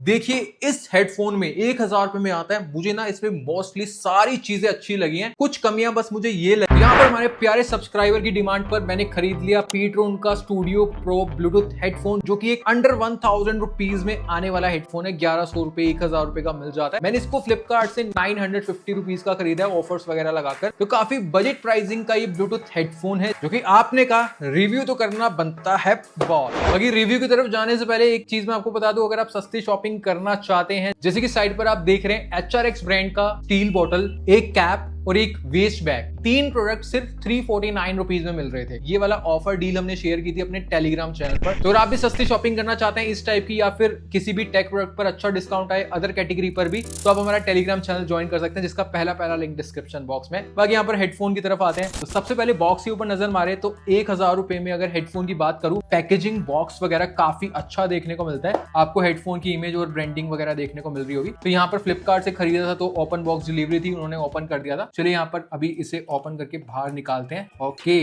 देखिए इस हेडफोन में 1000 रुपए में आता है। मुझे ना इसमें मोस्टली सारी चीजें अच्छी लगी हैं, कुछ कमियां बस मुझे ये लगी। यहाँ पर हमारे प्यारे सब्सक्राइबर की डिमांड पर मैंने खरीद लिया पीट्रोन का स्टूडियो प्रो ब्लूटूथ हेडफोन, जो कि एक अंडर 1000 रुपीज में आने वाला हेडफोन है। 1100 रुपए 1000 रुपए का मिल जाता है। मैंने इसको फ्लिपकार्ट से 950 रुपीज का खरीदा है, ऑफर्स वगैरह लगाकर। तो काफी बजट प्राइसिंग का ये ब्लूटूथ हेडफोन है, जो कि आपने कहा रिव्यू तो करना बनता है बहुत। बाकी रिव्यू की तरफ जाने से पहले एक चीज मैं आपको बता दूं, अगर आप सस्ती शॉपिंग करना चाहते हैं, जैसे कि साइट पर आप देख रहे हैं HRX ब्रांड का स्टील बॉटल, एक कैप और एक वेस्ट बैग, 3 प्रोडक्ट सिर्फ 349 रुपीज में मिल रहे थे। ये वाला ऑफर डील हमने शेयर की थी अपने टेलीग्राम चैनल पर। तो अगर आप भी सस्ती शॉपिंग करना चाहते हैं इस टाइप की, या फिर किसी भी टेक प्रोडक्ट पर अच्छा डिस्काउंट आए अदर कैटेगरी पर भी, तो आप हमारा टेलीग्राम चैनल ज्वाइन कर सकते हैं, जिसका पहला लिंक डिस्क्रिप्शन बॉक्स में। बाकी यहाँ पर हेडफोन की तरफ आते हैं, तो सबसे पहले बॉक्स के ऊपर नजर मारे तो 1000 रुपए में अगर हेडफोन की बात करूं, पैकेजिंग बॉक्स वगैरह काफी अच्छा देखने को मिलता है। आपको हेडफोन की इमेज और ब्रांडिंग वगैरह देखने को मिल रही होगी। तो यहाँ पर फ्लिपकार्ट से खरीदा था तो ओपन बॉक्स डिलीवरी थी, उन्होंने ओपन कर दिया था। चलिए यहाँ पर अभी इसे ओपन करके बाहर निकालते हैं। ओके,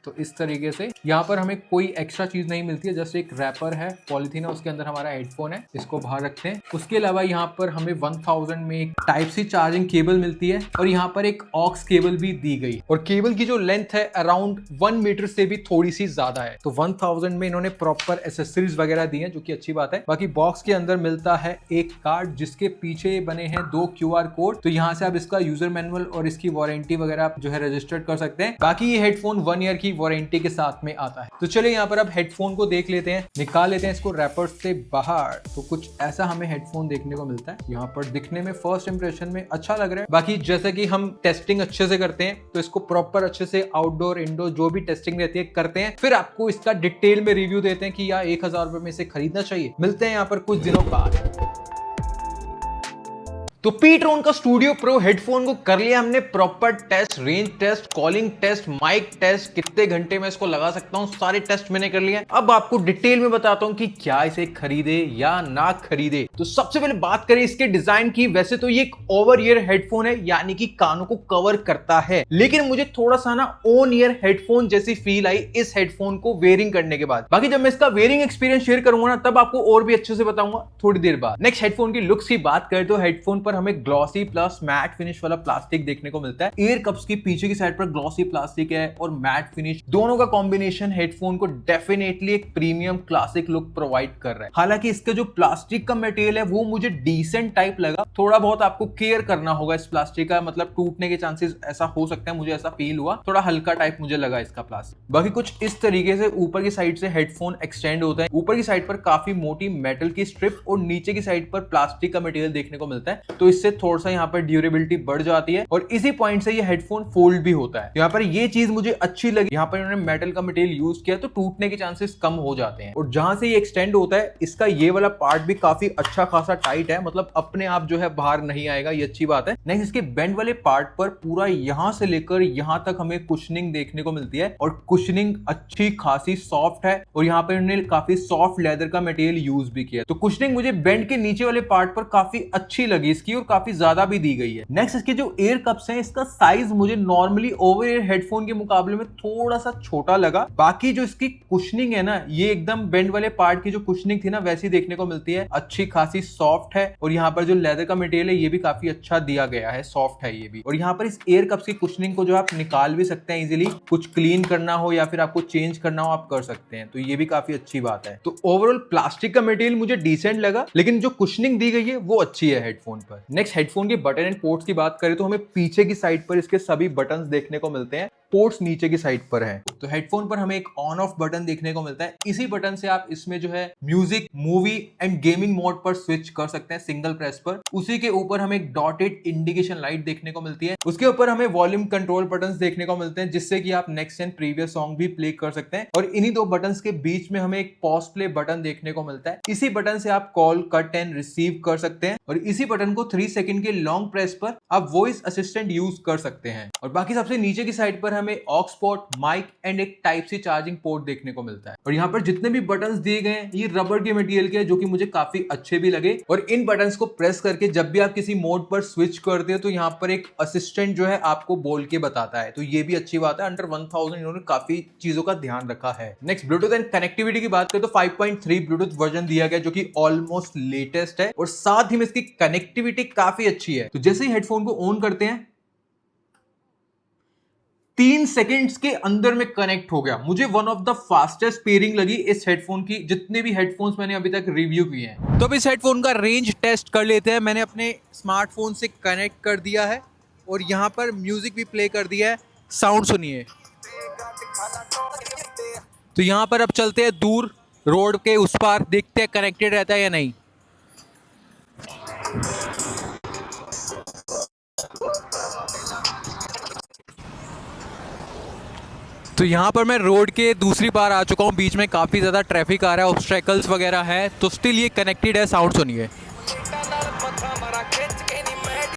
तो इस तरीके से यहाँ पर हमें कोई एक्स्ट्रा चीज नहीं मिलती है, जैसे एक रैपर है, पॉलिथीन है, उसके अंदर हमारा हेडफोन है, इसको बाहर रखते हैं। उसके अलावा यहाँ पर हमें 1000 में एक टाइप सी चार्जिंग केबल मिलती है, और यहाँ पर एक ऑक्स केबल भी दी गई, और केबल की जो लेंथ है अराउंड 1 मीटर से भी थोड़ी सी ज्यादा है। तो 1000 में इन्होंने प्रॉपर एसेसरीज वगैरह दी है, जो कि अच्छी बात है। बाकी बॉक्स के अंदर मिलता है एक कार्ड, जिसके पीछे बने हैं 2 QR कोड। तो यहाँ से आप इसका यूजर मैनुअल और इसकी वारंटी वगैरह आप जो है रजिस्टर्ड कर सकते हैं। बाकी ये हेडफोन 1 ईयर की वारंटी के साथ में आता है। तो चलिए यहाँ पर अब हेडफोन को देख लेते हैं, निकाल लेते हैं इसको रैपर से बाहर। तो कुछ ऐसा हमें हेडफोन देखने को मिलता है। यहाँ पर दिखने में फर्स्ट इंप्रेशन में अच्छा लग रहा है। बाकी जैसे कि हम टेस्टिंग अच्छे से करते हैं, तो इसको प्रॉपर अच्छे से आउटडोर इंडोर जो भी टेस्टिंग रहती है करते हैं, फिर आपको इसका डिटेल में रिव्यू देते हैं कि यार 1000 रुपए में इसे खरीदना चाहिए। मिलते हैं यहाँ पर कुछ दिनों बाद। तो पीट्रोन का स्टूडियो प्रो हेडफोन को कर लिया हमने proper test, range test, calling test, mic test, कितने घंटे में इसको लगा सकता हूं, सारे टेस्ट मैंने कर लिए। अब आपको डिटेल में बताता हूं कि क्या इसे खरीदे या ना खरीदे। तो सबसे पहले बात करें इसके डिजाइन की। वैसे तो ये एक ओवर ईयर हेडफोन है, यानी कि कानों को कवर करता है, लेकिन मुझे थोड़ा सा ना ऑन ईयर हेडफोन जैसी फील आई इस हेडफोन को वेयरिंग करने के बाद। बाकी जब मैं इसका वेयरिंग एक्सपीरियंस शेयर करूंगा ना, तब आपको और भी अच्छे से बताऊंगा थोड़ी देर बाद। नेक्स्ट हेडफोन की लुक्स की बात करें तो हेडफोन पर हमें ग्लॉसी प्लस मैट फिनिश वाला प्लास्टिक देखने को मिलता है। ईयर कप्स की पीछे की साइड पर ग्लॉसी प्लास्टिक है और मैट फिनिश, दोनों का कॉम्बिनेशन हेडफोन को डेफिनेटली एक प्रीमियम क्लासिक लुक प्रोवाइड कर रहा है। हालांकि इसका जो प्लास्टिक का मटेरियल है वो मुझे डिसेंट टाइप लगा। थोड़ा बहुत आपको केयर करना होगा इस प्लास्टिक का, मतलब टूटने के चांसेस ऐसा हो सकता है, मुझे ऐसा फील हुआ। थोड़ा हल्का टाइप मुझे लगा इसका प्लास्टिक। बाकी कुछ इस तरीके से ऊपर की साइड से हेडफोन एक्सटेंड होता है। ऊपर की साइड पर काफी मोटी मेटल की स्ट्रिप और नीचे की साइड पर प्लास्टिक का मटेरियल देखने को मिलता है। तो इससे थोड़ा सा यहाँ पर ड्यूरेबिलिटी बढ़ जाती है, और इसी पॉइंट से ये हेडफोन फोल्ड भी होता है। यहाँ पर ये चीज मुझे अच्छी लगी। यहाँ पर इन्होंने मेटल का मटेरियल यूज किया तो टूटने के चांसेस कम हो जाते हैं। और जहां से ये एक्सटेंड होता है, इसका ये वाला पार्ट भी काफी अच्छा खासा टाइट है, मतलब अपने आप जो है बाहर नहीं आएगा, ये अच्छी बात है। नेक्स्ट, इसके बेंड वाले पार्ट पर पूरा यहां से लेकर यहां तक हमें कुशनिंग देखने को मिलती है, और कुशनिंग अच्छी खासी सॉफ्ट है, और यहाँ पर इन्होंने काफी सॉफ्ट लेदर का मटेरियल यूज भी किया। तो कुशनिंग मुझे बेंड के नीचे वाले पार्ट पर काफी अच्छी लगी इसकी, और काफी ज्यादा भी दी गई है। नेक्स्ट, इसके जो एयर कप्स हैं, इसका साइज मुझे नॉर्मली ओवर ईयर हेडफोन के मुकाबले में थोड़ा सा छोटा लगा। बाकी जो इसकी कुशनिंग है ना, ये एकदम बेंड वाले पार्ट की जो कुशनिंग थी ना, वैसी देखने को मिलती है, अच्छी खासी सॉफ्ट है। और यहाँ पर जो लेदर का मटेरियल है ये भी काफी अच्छा दिया गया है, सॉफ्ट है ये भी। और यहाँ पर इस एयर कप्स की कुशनिंग को जो आप निकाल भी सकते हैं इजीली, कुछ क्लीन करना हो या फिर आपको चेंज करना हो आप कर सकते हैं, तो ये भी काफी अच्छी बात है। तो ओवरऑल प्लास्टिक का मटेरियल मुझे डिसेंट लगा, लेकिन जो कुशनिंग दी गई है वो अच्छी है हेडफोन पर। नेक्स्ट, हेडफोन के बटन एंड पोर्ट्स की बात करें तो हमें पीछे की साइड पर इसके सभी बटन्स देखने को मिलते हैं, पोर्ट्स नीचे की साइड पर है। तो हेडफोन पर हमें एक ऑन ऑफ बटन देखने को मिलता है। इसी बटन से आप इसमें जो है music, movie and gaming mode पर स्विच कर सकते हैं सिंगल प्रेस पर। उसी के ऊपर हमें एक डॉटेड इंडिकेशन लाइट देखने को मिलती है। उसके ऊपर हमें वॉल्यूम कंट्रोल बटन्स देखने को मिलते हैं, जिससे कि आप नेक्स्ट एंड प्रीवियस सॉन्ग भी प्ले कर सकते हैं। और इन्हीं दो बटन्स के बीच में हमें एक पॉज प्ले बटन देखने को मिलता है। इसी बटन से आप कॉल, कट एंड रिसीव कर सकते हैं, और इसी बटन को 3 सेकंड के लॉन्ग प्रेस पर आप वॉइस असिस्टेंट यूज कर सकते हैं। और बाकी सबसे नीचे की साइड पर हमें ऑक्स पोर्ट, माइक एंड एक टाइप सी चार्जिंग पोर्ट देखने को मिलता है। और यहाँ पर जितने भी बटन्स दिए गए हैं ये रबर के मटेरियल के हैं, जो कि मुझे काफी अच्छे भी लगे। और इन बटन्स को प्रेस करके जब भी आप किसी मोड पर स्विच करते हो तो यहाँ पर एक असिस्टेंट जो है आपको बोल के बताता है, तो ये भी अच्छी बात है। अंडर 1000 इन्होंने काफी चीजों का ध्यान रखा है। नेक्स्ट ब्लूटूथ एंड कनेक्टिविटी की बात करें तो 5.3 ब्लूटूथ वर्जन दिया गया, जो कि ऑलमोस्ट लेटेस्ट है और साथ ही में इसकी कनेक्टिविटी काफी अच्छी है। तो जैसे ही हेडफोन को ऑन करते हैं 3 सेकेंड्स के अंदर में कनेक्ट हो गया। मुझे one of the fastest pairing लगी इस हेडफोन की, जितने भी हेडफोन्स मैंने अभी तक रिव्यू किए हैं। तो अब इस हेडफोन का रेंज टेस्ट कर लेते हैं। मैंने अपने स्मार्टफोन से कनेक्ट कर दिया है और यहाँ पर म्यूजिक भी प्ले कर दिया है। साउंड सुनिए। तो यहाँ पर अब चलते हैं दूर रोड के उस पार, देखते हैं कनेक्टेड रहता है या नहीं। तो यहाँ पर मैं रोड के दूसरी पार आ चुका हूँ। बीच में काफ़ी ज़्यादा ट्रैफिक आ रहा है, ऑब्स्ट्रैकल्स वगैरह है, तो स्टिल ये कनेक्टेड है। साउंड सुनिए।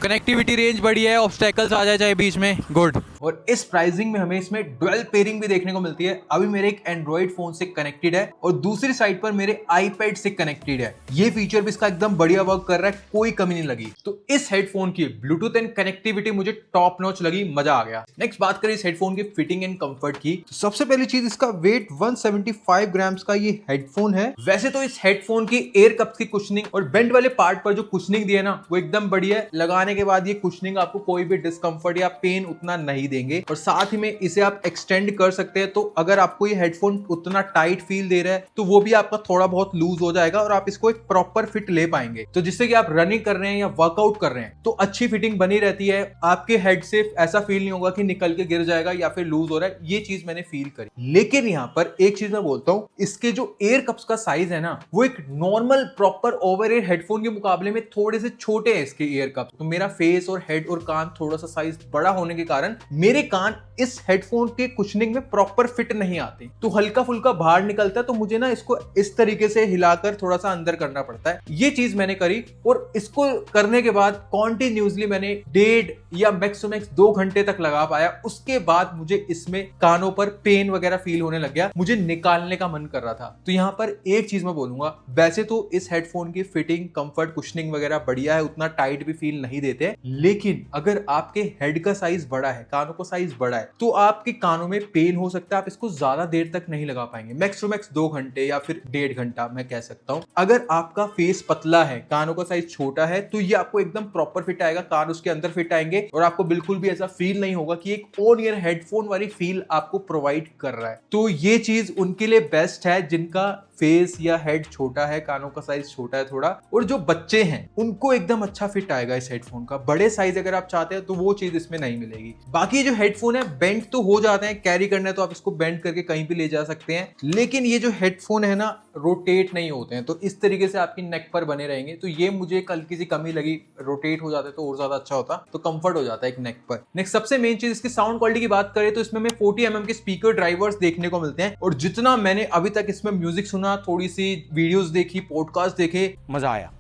कनेक्टिविटी रेंज बढ़िया है, ऑब्स्टैकल्स आ जाए चाहे बीच में, गुड। और इस प्राइसिंग में हमें इसमें डुअल पेयरिंग भी देखने को मिलती है। अभी मेरे एक एंड्रॉइड फोन से कनेक्टेड है और दूसरी साइड पर मेरे आईपैड से कनेक्टेड है। ये फीचर भी इसका एकदम बढ़िया वर्क कर रहा है, कोई कमी नहीं लगी। तो इस हेडफोन की ब्लूटूथ एंड कनेक्टिविटी मुझे टॉप नॉच लगी, मजा आ गया। नेक्स्ट बात करें इस हेडफोन की फिटिंग एंड कंफर्ट की, तो सबसे पहली चीज इसका वेट 175 ग्राम्स का ये हेडफोन है। वैसे तो इस हेडफोन की एयर कप्स की कुशनिंग और बेंड वाले पार्ट पर जो कुशनिंग दिया ना वो एकदम बढ़िया है। लगाने के बाद ये कुशनिंग आपको कोई भी डिस्कंफर्ट या पेन उतना नहीं देंगे। और साथ ही में इसे आप एक्सटेंड कर सकते हैं, तो अगर आपको ये हेडफोन उतना टाइट फील दे रहा है तो वो भी आपका थोड़ा बहुत लूज हो जाएगा और आप इसको एक प्रॉपर फिट ले पाएंगे। तो जिससे कि आप रनिंग कर रहे हैं या वर्कआउट कर रहे हैं तो अच्छी फिटिंग बनी रहती है। आपके हेड से ऐसा फील नहीं होगा कि निकल के गिर जाएगा या फिर लूज हो रहा है, ये चीज मैंने फील करी। लेकिन यहाँ पर एक चीज मैं बोलता हूँ, इसके जो एयर कप्स का साइज है ना वो एक normal proper over air headphone के मुकाबले में थोड़े से छोटे हैं इसके एयर कप्स। तो मेरा फेस और हेड और कान थोड़ा सा साइज बड़ा होने के कारण मेरे कान इस हेडफोन के कुशनिंग में प्रॉपर फिट नहीं आते, तो हल्का फुल्का बाहर निकलता है। तो मुझे ना इसको इस तरीके से हिलाकर थोड़ा सा अंदर करना पड़ता है। ये चीज मैंने करी और इसको करने के बाद कॉन्टिन्यूसली मैंने 1.5 या मैक्स 2 घंटे तक लगा पाया। उसके बाद मुझे इसमें कानों पर पेन वगैरह फील होने लग गया, मुझे निकालने का मन कर रहा था। तो यहाँ पर एक चीज मैं बोलूंगा, वैसे तो इस हेडफोन की फिटिंग, कंफर्ट, कुशनिंग वगैरह बढ़िया है, उतना टाइट भी फील नहीं देते। लेकिन अगर आपके हेड का साइज बड़ा है, कानों का साइज बड़ा है, तो आपके कानों में पेन हो सकता है। आप इसको ज्यादा देर तक नहीं लगा पाएंगे, मैक्स टू मैक्स 2 घंटे या फिर 1.5 घंटा मैं कह सकता हूं। अगर आपका फेस पतला है, कानों का साइज छोटा है, तो ये आपको एकदम प्रॉपर फिट आएगा, कान उसके अंदर फिट आएंगे और आपको बिल्कुल भी ऐसा फील नहीं होगा कि एक ऑन ईयर हेडफोन वाली फील आपको प्रोवाइड कर रहा है। तो ये चीज उनके लिए बेस्ट है जिनका फेस या हेड छोटा है, कानों का साइज छोटा है थोड़ा, और जो बच्चे हैं उनको एकदम अच्छा फिट आएगा इस हेडफोन का। बड़े साइज अगर आप चाहते हैं तो वो चीज इसमें नहीं मिलेगी। बाकी जो हेडफोन है बेंड तो हो जाते हैं, कैरी करना है तो आप इसको बेंड करके कहीं भी ले जा सकते हैं, लेकिन ये जो हेडफोन है ना रोटेट नहीं होते हैं, तो इस तरीके से आपकी नेक पर बने रहेंगे। तो ये मुझे हल्की सी कमी लगी, रोटेट हो जाते तो और ज्यादा अच्छा होता, तो कंफर्ट हो जाता है एक नेक पर। नेक्स्ट सबसे मेन चीज इसकी साउंड क्वालिटी की बात करें तो इसमें हमें 40 mm के स्पीकर ड्राइवर्स देखने को मिलते हैं। और जितना मैंने अभी तक इसमें म्यूजिक सुना, थोड़ी सी वीडियोस देखी, पॉडकास्ट देखे, मजा आया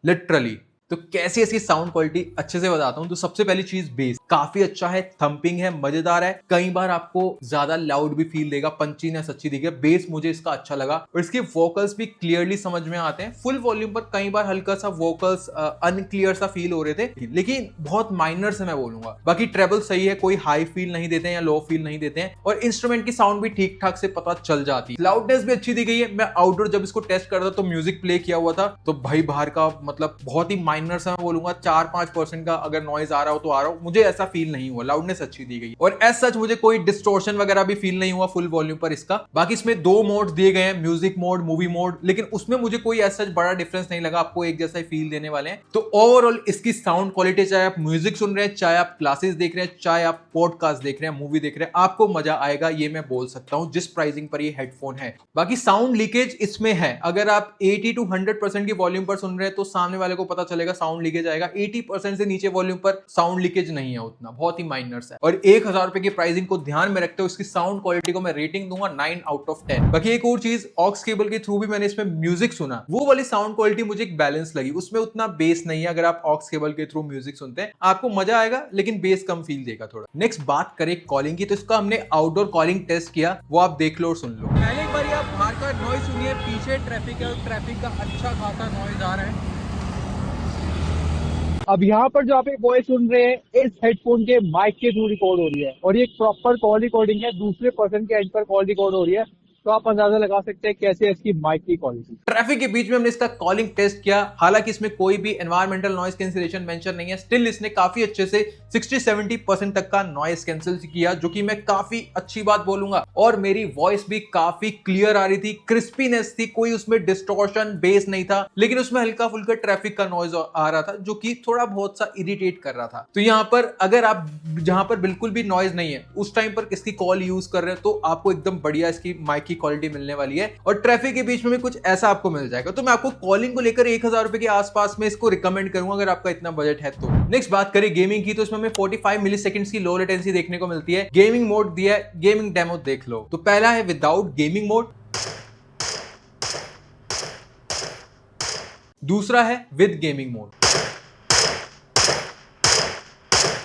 लिटरली। तो कैसी इसकी साउंड क्वालिटी अच्छे से बताता हूं। तो सबसे पहली चीज बेस काफी अच्छा है, थंपिंग है, मजेदार है। कई बार आपको ज्यादा लाउड भी फील देगा, पंचीनेस अच्छी देगी। बेस मुझे इसका अच्छा लगा और इसके वोकल्स भी क्लियरली समझ में आते हैं। फुल वॉल्यूम पर कई बार हल्का सा वोकल्स अनक्लियर सा फील हो रहे थे, लेकिन बहुत माइनर से मैं बोलूंगा। बाकी ट्रेबल सही है, कोई हाई फील नहीं देते हैं या लो फील नहीं देते हैं, और इंस्ट्रूमेंट की साउंड भी ठीक ठाक से पता चल जाती है। लाउडनेस भी अच्छी दी गई है। मैं आउटडोर जब इसको टेस्ट कर रहा था तो म्यूजिक प्ले किया हुआ था, तो भाई बाहर का मतलब बहुत ही माइनर सा मैं बोलूंगा 4-5% का अगर नॉइज आ रहा हो तो आ रहा हो, मुझे ऐसा फील नहीं हुआ। लाउडनेस अच्छी दी गई और एज सच मुझे कोई डिस्टॉर्शन वगैरह भी फील नहीं हुआ फुल वॉल्यूम पर इसका। बाकी इसमें 2 मोड दिए गए हैं, म्यूजिक मोड, मूवी मोड, लेकिन उसमें मुझे कोई एज सच बड़ा डिफरेंस नहीं लगा। आपको एक जैसा ही फील देने वाले हैं। तो ओवरऑल इसकी साउंड क्वालिटी, चाहे आप म्यूजिक सुन रहे हैं, चाहे आप क्लासेस देख रहे हैं, चाहे आप पॉडकास्ट देख रहे हैं, मूवी देख रहे हैं, आपको मजा आएगा, ये मैं बोल सकता हूं जिस प्राइसिंग पर ये हेडफोन है। बाकी साउंड लीकेज इसमें है, अगर आप 80 to 100% की वॉल्यूम पर सुन रहे हैं तो सामने वाले को पता चलेगा जाएगा, साउंड लीकेज आएगा। 80% से नीचे वॉल्यूम पर साउंड लीकेज नहीं है, उतना बहुत ही माइनर्स है। और 1000 रुपए की प्राइसिंग को ध्यान में रखते हुए इसकी साउंड क्वालिटी को मैं रेटिंग दूंगा 9 आउट ऑफ 10। बाकी एक और चीज, ऑक्स केबल के थ्रू भी मैंने इसमें म्यूजिक सुना, वो वाली साउंड क्वालिटी मुझे एक बैलेंस लगी, उसमें उतना बेस नहीं है। अगर आप ऑक्स केबल के थ्रू म्यूजिक सुनते हैं आपको मजा आएगा, लेकिन बेस कम फील देगा थोड़ा। नेक्स्ट बात करें कॉलिंग की, तो इसका हमने आउटडोर कॉलिंग टेस्ट किया, वो आप देख लो और सुन लो। पहले एक बार आप बाहर का नॉइज सुनिए, पीछे ट्रैफिक है और ट्रैफिक का अच्छा खासा नॉइज आ रहा है। अब यहाँ पर जो आप एक वॉइस सुन रहे हैं इस हेडफोन के माइक के थ्रू रिकॉर्ड हो रही है और ये एक प्रॉपर कॉल रिकॉर्डिंग है, दूसरे पर्सन के एंड पर कॉल रिकॉर्ड हो रही है। तो आप अंदाजा लगा सकते हैं कैसे है इसकी माइक की क्वालिटी। ट्रैफिक के बीच में हमने इसका कॉलिंग टेस्ट किया, हालांकि इसमें कोई भी एनवायरमेंटल नॉइज कैंसिलेशन मेंशन नहीं है, स्टिल इसने काफी अच्छे से 60-70% तक का नॉइज कैंसिल किया, जो कि मैं काफी अच्छी बात बोलूंगा। और मेरी वॉइस भी काफी क्लियर आ रही थी, क्रिस्पीनेस थी, कोई उसमें डिस्टॉर्शन बेस नहीं था, लेकिन उसमें हल्का फुल्का ट्रैफिक का नॉइज आ रहा था, जो कि थोड़ा बहुत सा इरिटेट कर रहा था। तो यहाँ पर अगर आप जहां पर बिल्कुल भी नॉइज नहीं है उस टाइम पर इसकी कॉल यूज कर रहे हैं, तो आपको एकदम बढ़िया इसकी माइक की क्वालिटी मिलने वाली है और ट्रैफिक के बीच में भी कुछ ऐसा आपको मिल जाएगा। तो मैं आपको कॉलिंग को लेकर 1000 रुपए के आसपास में इसको रिकमेंड करूंगा अगर आपका इतना बजट है तो। नेक्स्ट बात करें गेमिंग की, तो इसमें हमें 45 मिली सेकंड्स की लो लेटेंसी देखने को मिलती है। गेमिंग मोड दिया है, गेमिंग डेमो देख लो। तो पहला है विदाउट गेमिंग मोड, दूसरा है विद गेमिंग मोड।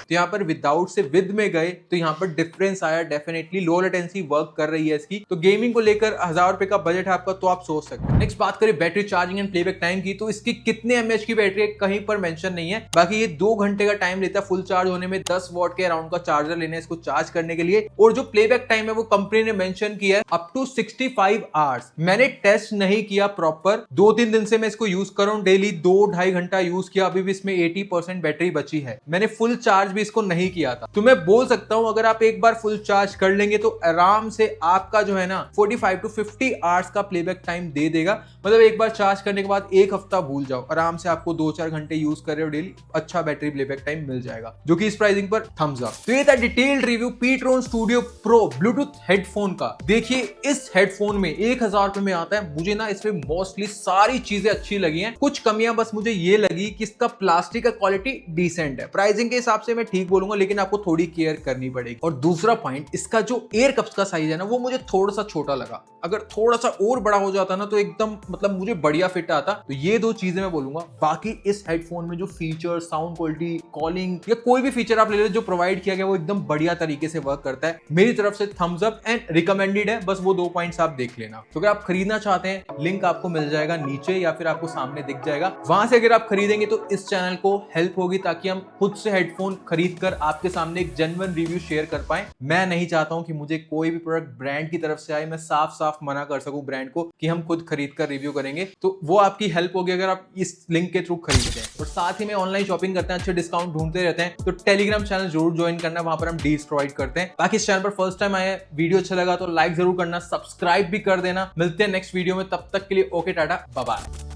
तो यहाँ पर विदाउट से विद में गए तो यहाँ पर डिफरेंस आया, डेफिनेटली लो लेटेंसी वर्क कर रही है इसकी। तो गेमिंग को लेकर 1000 रुपए का बजट है आपका तो आप सोच सकते हैं। नेक्स्ट बात करें battery charging and playback time की, तो इसकी कितने एमएच की बैटरी है कहीं पर मेंशन नहीं है। बाकी ये 2 घंटे का टाइम लेता है फुल चार्ज होने में, 10 वॉट के अराउंड का चार्जर लेने इसको चार्ज करने के लिए। और जो प्लेबैक टाइम है वो कंपनी ने मेंशन किया है अप टू 65 आवर्स। मैंने टेस्ट नहीं किया प्रॉपर, 2-3 दिन से मैं इसको यूज कर रहा हूँ, डेली 2-2.5 घंटा यूज किया, अभी भी इसमें 80% बैटरी बची है। मैंने फुल चार्ज इसको नहीं किया था। तो मैं बोल सकता हूं अगर आप एक बार फुल चार्ज कर लेंगे तो आराम से आपका जो है ना 45 to 50 आवर्स का प्लेबैक टाइम दे देगा। मतलब एक बार चार्ज करने के बाद एक हफ्ता भूल जाओ, आराम से आपको 2-4 घंटे यूज कर रहे हो डेली, अच्छा बैटरी प्लेबैक टाइम मिल जाएगा, जो कि इस प्राइसिंग पर थम्स अप। तो ये था detailed review pTron studio pro Bluetooth headphone का। देखिए इस हेडफोन में 1000 रुपए में आता है। मुझे ना इसमें मोस्टली सारी चीजें अच्छी लगी हैं, कुछ कमियां बस मुझे ये लगी कि इसका प्लास्टिक का क्वालिटी डिसेंट है। प्राइसिंग के हिसाब से मैं ठीक बोलूंगा, लेकिन आपको थोड़ी केयर करनी पड़ेगी। और दूसरा पॉइंट, इसका जो एयर कप्स का साइज है ना वो मुझे थोड़ा सा छोटा लगा। अगर थोड़ा सा और बड़ा हो जाता ना तो एकदम मतलब मुझे बढ़िया फिट आता। तो ये 2 चीजें मैं बोलूंगा। बाकी इस हेडफोन में जो फीचर, साउंड क्वालिटी, कॉलिंग या कोई भी फीचर आप ले लो जो प्रोवाइड किया गया वो एकदम बढ़िया तरीके से वर्क करता है। मेरी तरफ से थम्स अप एंड रिकमेंडेड है। बस वो 2 पॉइंट्स आप देख लेना। तो अगर आप खरीदना चाहते हैं लिंक आपको मिल जाएगा नीचे या फिर आपको सामने दिख जाएगा, वहां से अगर आप खरीदेंगे तो इस चैनल को हेल्प होगी, ताकि हम खुद से हेडफोन खरीद कर आपके सामने एक जेन्युइन रिव्यू शेयर कर पाए। मैं नहीं चाहता हूं कि मुझे कोई भी प्रोडक्ट ब्रांड की तरफ से आए, मैं साफ साफ मना कर सकूं ब्रांड को कि हम खुद खरीद कर रिव्यू करेंगे। तो वो आपकी हेल्प होगी अगर आप इस लिंक के थ्रू खरीदते हैं। और साथ ही में ऑनलाइन शॉपिंग करते हैं, अच्छे डिस्काउंट ढूंढते रहते हैं, तो टेलीग्राम चैनल जरूर ज्वाइन करना, वहां पर हम डील्स प्रोवाइड करते हैं। बाकी इस चैनल पर फर्स्ट टाइम आए, वीडियो अच्छा लगा तो लाइक जरूर करना, सब्सक्राइब भी कर देना। मिलते हैं नेक्स्ट वीडियो में, तब तक के लिए ओके टाटा बाय बाय।